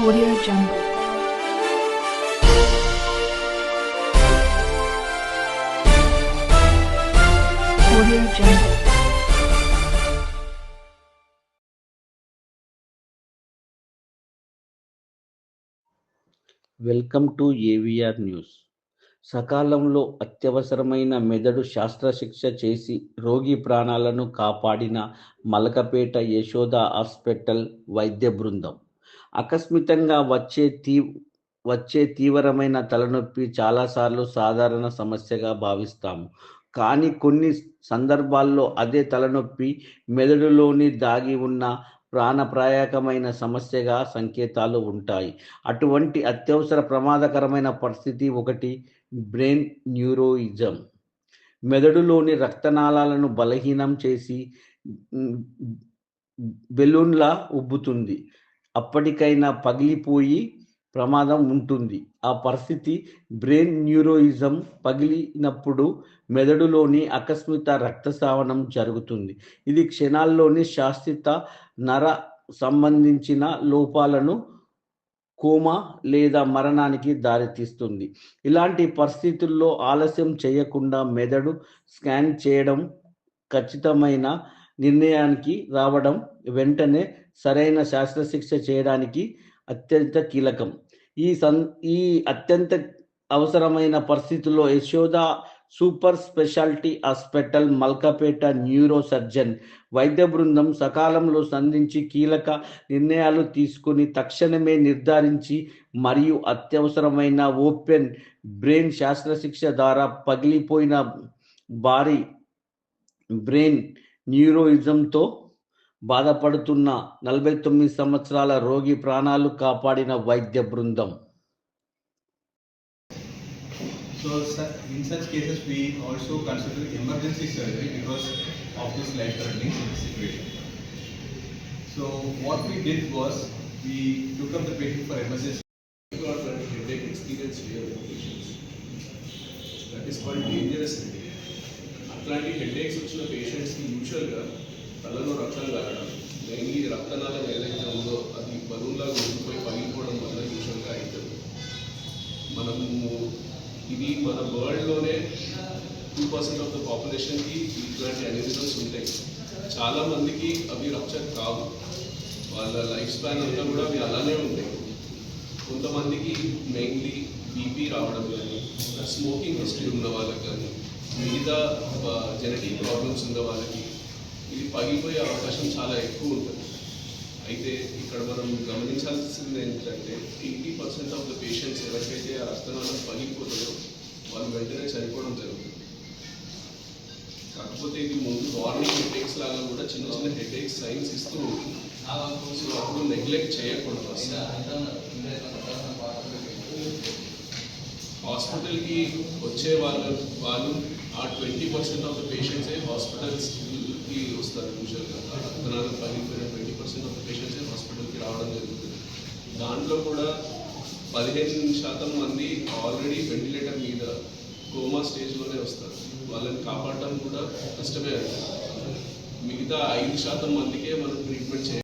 Audio Jungle. Audio Jungle. Welcome to AVR news. సకాలంలో అత్యవసరమైన మెదడు శస్త్రచికిత్స చేసి రోగి ప్రాణాలను కాపాడిన మలకపేట యశోద హాస్పిటల్ వైద్య బృందం. ఆకస్మికంగా వచ్చే తీవ్రమైన తలనొప్పి చాలాసార్లు సాధారణ సమస్యగా భావిస్తాము. కానీ కొన్ని సందర్భాల్లో అదే తలనొప్పి మెదడులోని దాగి ఉన్న ప్రాణప్రాయకమైన సమస్యగా సంకేతాలు ఉంటాయి. అటువంటి అత్యవసర ప్రమాదకరమైన పరిస్థితి ఒకటి బ్రెయిన్ న్యూరోయిజం. మెదడులోని రక్తనాళాలను బలహీనం చేసి బెలూన్లా ఉబ్బుతుంది. అప్పటికైనా పగిలిపోయి ప్రమాదం ఉంటుంది. ఆ పరిస్థితి బ్రెయిన్ న్యూరోయిజం. పగిలినప్పుడు మెదడులోని ఆకస్మిక రక్తస్రావణం జరుగుతుంది. ఇది క్షణాల్లోని శాశ్వత నర సంబంధించిన లోపాలను, కోమా లేదా మరణానికి దారితీస్తుంది. ఇలాంటి పరిస్థితుల్లో ఆలస్యం చేయకుండా మెదడు స్కాన్ చేయడం, ఖచ్చితమైన నిర్ణయానికి రావడం, వెంటనే సరైన శస్త్రచికిత్స చేయడానికి అత్యంత కీలకం. ఈ అత్యంత అవసరమైన పరిస్థితుల్లో Yashoda super speciality hospital Malkapet neuro surgeon వైద్య బృందం సకాలంలో స్పందించి కీలక నిర్ణయాలు తీసుకుని తక్షణమే నిర్ధారించి మరియు అత్యవసరమైన ఓపెన్ బ్రెయిన్ శస్త్రచికిత్స ద్వారా పగిలిపోయిన భారీ బ్రెయిన్ న్యూరోయిజంతో బాధపడుతున్న 49 సంవత్సరాల రోగి ప్రాణాలు కాపాడిన వైద్య బృందం. So in such cases we also consider emergency surgery because of this life-threatening situation. So what we did was we took up the patient for emergency. Got a headache experience here in patients. That is called dangerous headache. అట్లాంటి headaches వచ్చిన పేషెంట్స్కి యూజువల్గా తలలో రక్తం కారడం, mainly రక్తనాళం ఏదైతే ఉందో అది బలూన్లాగా ఉండిపోయి పగిలిపోవడం వల్ల యూజువల్గా అవుతుంది. మనము ఇది మన వరల్డ్లోనే 2% ఆఫ్ ద పాపులేషన్కి ఇట్లాంటి అనిమిజమ్స్ ఉంటాయి. చాలామందికి అవి రప్చర్ కావు, వాళ్ళ లైఫ్ స్పాన్ అంతా కూడా అవి అలానే ఉంటాయి. కొంతమందికి మెయిన్లీ బీపీ రావడం కానీ, స్మోకింగ్ హిస్టరీ ఉన్న వాళ్ళకి కానీ, మిగతా జెనెటిక్ ప్రాబ్లమ్స్ ఉన్న వాళ్ళకి ఇది పగిలిపోయే అవకాశం చాలా ఎక్కువ ఉంటుంది. అయితే ఇక్కడ మనం గమనించాల్సింది ఏంటంటే 80% ఆఫ్ ద పేషెంట్స్ ఎవరికైతే ఆ రక్తనాళం పగిలిపోతుందో వాళ్ళు వెంటనే చనిపోవడం జరుగుతుంది. కాకపోతే ఇది ముందు వార్నింగ్ హెడేక్స్ లాగా కూడా చిన్న చిన్న హెడేక్స్ సైన్స్ ఇస్తూ ఉంటుంది. సో అప్పుడు నెగ్లెక్ట్ చేయకూడదు. హాస్పిటల్కి వచ్చే వాళ్ళు ఆ 20% ఆఫ్ ద పేషెంట్సే హాస్పిటల్స్కి వస్తారు. యూజువల్గా రక్తనాళం పగిలిపోయిన 20% ఆఫ్ ద పేషెంట్సే హాస్పిటల్కి రావడం జరుగుతుంది. దాంట్లో కూడా 15% మంది ఆల్రెడీ వెంటిలేటర్ మీద కోమా స్టేజ్లోనే వస్తారు. వాళ్ళని కాపాడటం కూడా కష్టమే. మిగతా 5% మందికే మనం ట్రీట్మెంట్ చేయాలి.